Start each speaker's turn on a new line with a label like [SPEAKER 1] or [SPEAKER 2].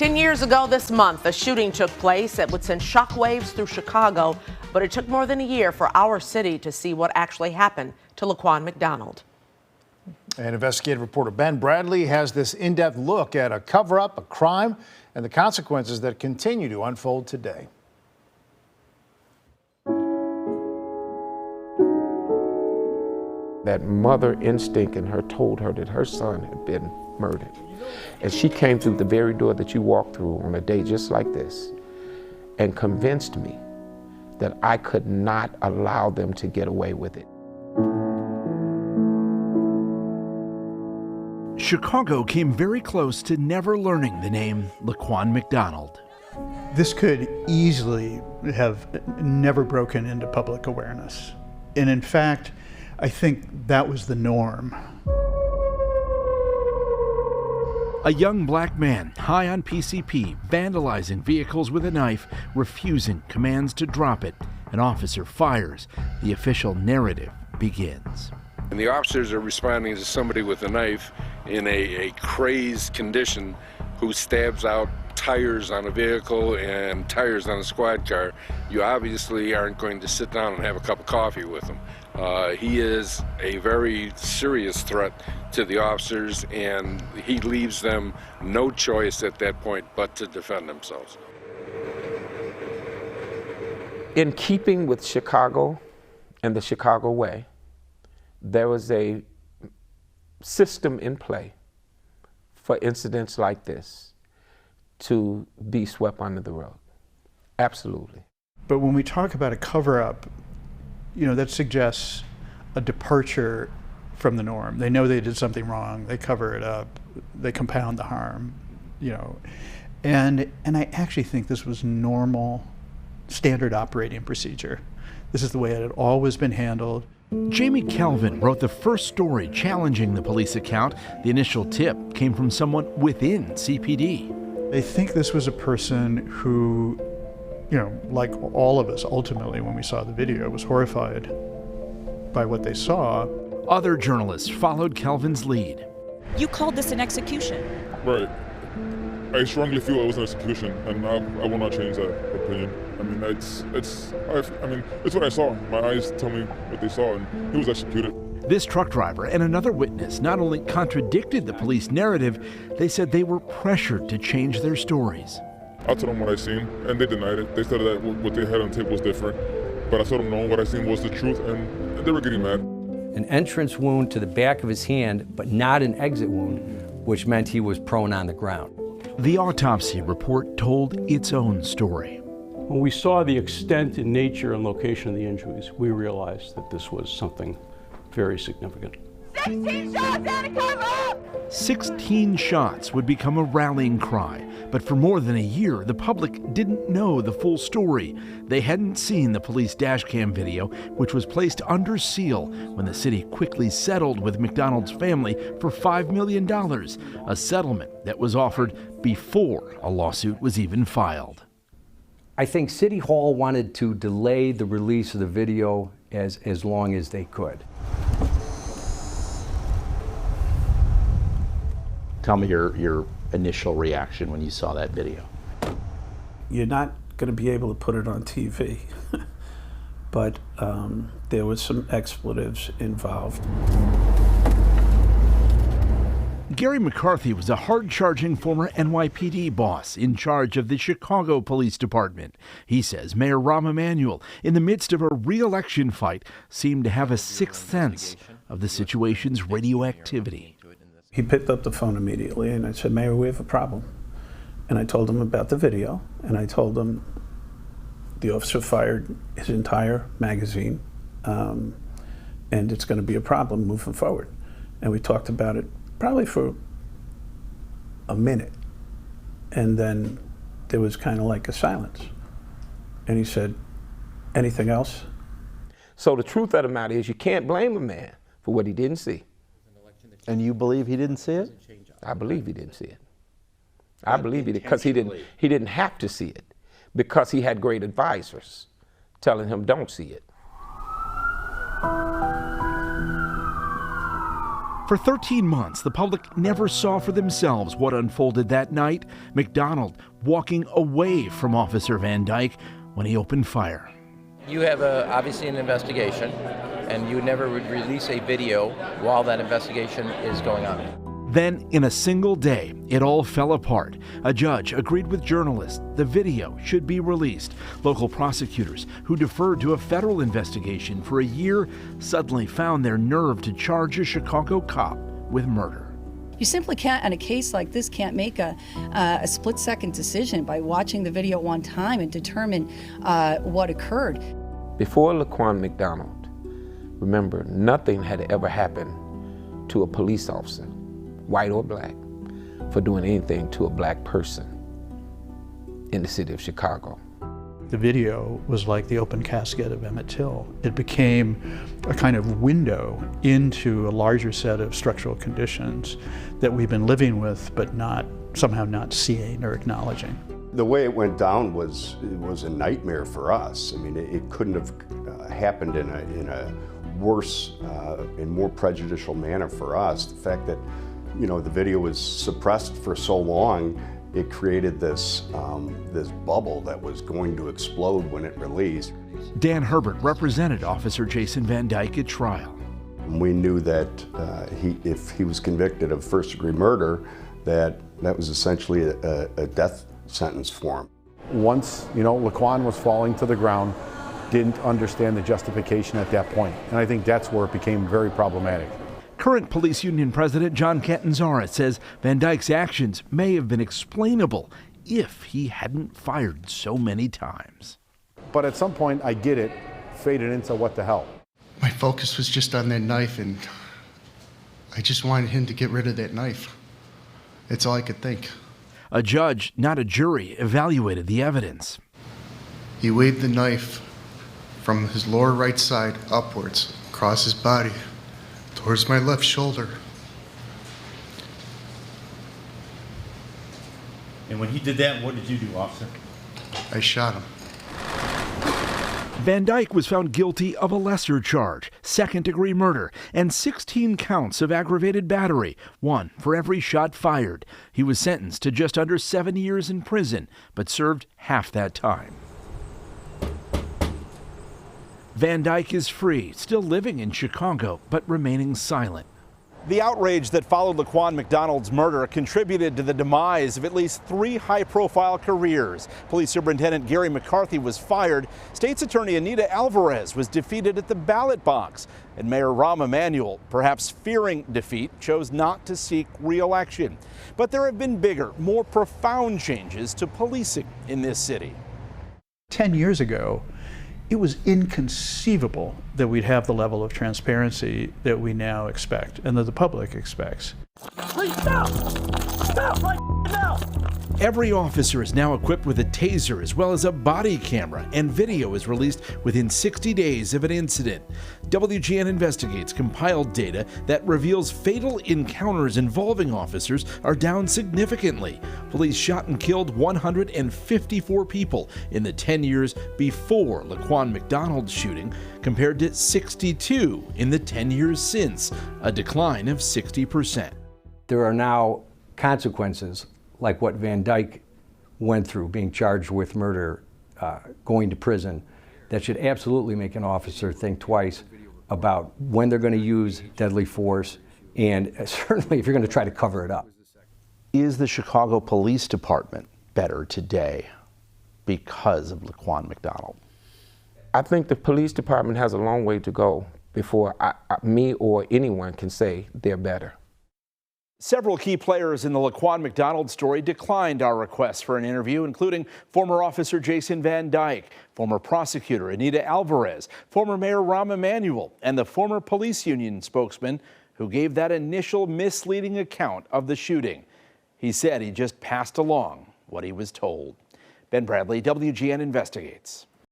[SPEAKER 1] 10 years ago this month, a shooting took place that would send shockwaves through Chicago, but it took more than a year for our city to see what actually happened to Laquan McDonald.
[SPEAKER 2] And investigative reporter Ben Bradley has this in-depth look at a cover-up, a crime, and the consequences that continue to unfold today.
[SPEAKER 3] That mother instinct in her told her that her son had been murdered. And she came through the very door that you walked through on a day just like this and convinced me that I could not allow them to get away with it.
[SPEAKER 4] Chicago came very close to never learning the name Laquan McDonald.
[SPEAKER 5] This could easily have never broken into public awareness. And in fact, I think that was the norm.
[SPEAKER 4] A young black man high on PCP, vandalizing vehicles with a knife, refusing commands to drop it. An officer fires. The official narrative begins.
[SPEAKER 6] And the officers are responding to somebody with a knife in a crazed condition who stabs out tires on a vehicle and tires on a squad car. You obviously aren't going to sit down and have a cup of coffee with him. He is a very serious threat to the officers, and he leaves them no choice at that point but to defend themselves.
[SPEAKER 3] In keeping with Chicago and the Chicago way, there was a system in play for incidents like this to be swept under the rug. Absolutely.
[SPEAKER 5] But when we talk about a cover-up, you know, that suggests a departure from the norm. They know they did something wrong, they cover it up, they compound the harm, you know. And I actually think this was normal, standard operating procedure. This is the way it had always been handled.
[SPEAKER 4] Jamie Kelvin wrote the first story challenging the police account. The initial tip came from someone within CPD.
[SPEAKER 5] They think this was a person who, you know, like all of us, ultimately, when we saw the video, was horrified by what they saw.
[SPEAKER 4] Other journalists followed Kelvin's lead.
[SPEAKER 7] You called this an execution.
[SPEAKER 8] Right. I strongly feel it was an execution, and I will not change that opinion. I mean, it's what I saw. My eyes tell me what they saw, and he was executed.
[SPEAKER 4] This truck driver and another witness not only contradicted the police narrative, they said they were pressured to change their stories.
[SPEAKER 8] I told them what I seen, and they denied it. They said that what they had on tape was different. But I told them no, what I seen was the truth, and they were getting mad.
[SPEAKER 9] An entrance wound to the back of his hand, but not an exit wound, which meant he was prone on the ground.
[SPEAKER 4] The autopsy report told its own story.
[SPEAKER 10] When we saw the extent and nature and location of the injuries, we realized that this was something very significant.
[SPEAKER 11] 16 shots and a cover up!
[SPEAKER 4] 16 shots would become a rallying cry, but for more than a year, the public didn't know the full story. They hadn't seen the police dashcam video, which was placed under seal when the city quickly settled with McDonald's family for $5 million, a settlement that was offered before a lawsuit was even filed.
[SPEAKER 9] I think City Hall wanted to delay the release of the video as long as they could.
[SPEAKER 12] Tell me your initial reaction when you saw that video.
[SPEAKER 13] You're not going to be able to put it on TV, but there was some expletives involved.
[SPEAKER 4] Gary McCarthy was a hard-charging former NYPD boss in charge of the Chicago Police Department. He says Mayor Rahm Emanuel, in the midst of a re-election fight, seemed to have a sixth sense of the situation's radioactivity.
[SPEAKER 13] He picked up the phone immediately and I said, Mayor, we have a problem. And I told him about the video, and I told him the officer fired his entire magazine, and it's going to be a problem moving forward. And we talked about it probably for a minute, and then there was kind of like a silence. And he said, anything else?
[SPEAKER 3] So the truth of the matter is you can't blame a man for what he didn't see.
[SPEAKER 12] And you believe he didn't see it?
[SPEAKER 3] I believe he didn't see it. I believe it because he didn't have to see it, because he had great advisors telling him don't see it.
[SPEAKER 4] For 13 months, the public never saw for themselves what unfolded that night. McDonald walking away from Officer Van Dyke when he opened fire.
[SPEAKER 12] You have obviously an investigation, and you never would release a video while that investigation is going on.
[SPEAKER 4] Then, in a single day, it all fell apart. A judge agreed with journalists the video should be released. Local prosecutors, who deferred to a federal investigation for a year, suddenly found their nerve to charge a Chicago cop with murder.
[SPEAKER 14] You simply can't, on a case like this, can't make a split-second decision by watching the video one time and determine what occurred.
[SPEAKER 3] Before Laquan McDonald, remember, nothing had ever happened to a police officer, white or black, for doing anything to a black person in the city of Chicago.
[SPEAKER 5] The video was like the open casket of Emmett Till. It became a kind of window into a larger set of structural conditions that we've been living with, but somehow not seeing or acknowledging.
[SPEAKER 15] The way it went down was a nightmare for us. I mean, it couldn't have happened in a worse and more prejudicial manner for us. The fact that, you know, the video was suppressed for so long, it created this bubble that was going to explode when it released.
[SPEAKER 4] Dan Herbert represented Officer Jason Van Dyke at trial.
[SPEAKER 15] We knew that if he was convicted of first-degree murder, that was essentially a death sentence for him.
[SPEAKER 16] Once, you know, Laquan was falling to the ground, didn't understand the justification at that point, and I think that's where it became very problematic.
[SPEAKER 4] Current police union president John Catanzara says Van Dyke's actions may have been explainable if he hadn't fired so many times.
[SPEAKER 16] But at some point, I get it, faded into what the hell.
[SPEAKER 17] My focus was just on that knife, and I just wanted him to get rid of that knife. That's all I could think.
[SPEAKER 4] A judge, not a jury, evaluated the evidence.
[SPEAKER 17] He waved the knife from his lower right side upwards, across his body, towards my left shoulder.
[SPEAKER 18] And when he did that, what did you do, officer?
[SPEAKER 17] I shot him.
[SPEAKER 4] Van Dyke was found guilty of a lesser charge, second-degree murder, and 16 counts of aggravated battery, one for every shot fired. He was sentenced to just under 7 years in prison, but served half that time. Van Dyke is free, still living in Chicago, but remaining silent.
[SPEAKER 19] The outrage that followed Laquan McDonald's murder contributed to the demise of at least 3 high-profile careers. Police Superintendent Gary McCarthy was fired. State's Attorney Anita Alvarez was defeated at the ballot box. And Mayor Rahm Emanuel, perhaps fearing defeat, chose not to seek re-election. But there have been bigger, more profound changes to policing in this city. 10 years ago, it was inconceivable that we'd have the level of transparency that we now expect and that the public expects.
[SPEAKER 11] Please stop! Stop right now!
[SPEAKER 4] Every officer is now equipped with a taser as well as a body camera, and video is released within 60 days of an incident. WGN Investigates compiled data that reveals fatal encounters involving officers are down significantly. Police shot and killed 154 people in the 10 years before Laquan McDonald's shooting, compared to 62 in the 10 years since, a decline of 60%.
[SPEAKER 9] There are now consequences like what Van Dyke went through, being charged with murder, going to prison, that should absolutely make an officer think twice about when they're going to use deadly force, and certainly if you're going to try to cover it up.
[SPEAKER 12] Is the Chicago Police Department better today because of Laquan McDonald?
[SPEAKER 3] I think the police department has a long way to go before me or anyone can say they're better.
[SPEAKER 19] Several key players in the Laquan McDonald story declined our request for an interview, including former Officer Jason Van Dyke, former prosecutor Anita Alvarez, former Mayor Rahm Emanuel, and the former police union spokesman who gave that initial misleading account of the shooting. He said he just passed along what he was told. Ben Bradley, WGN Investigates.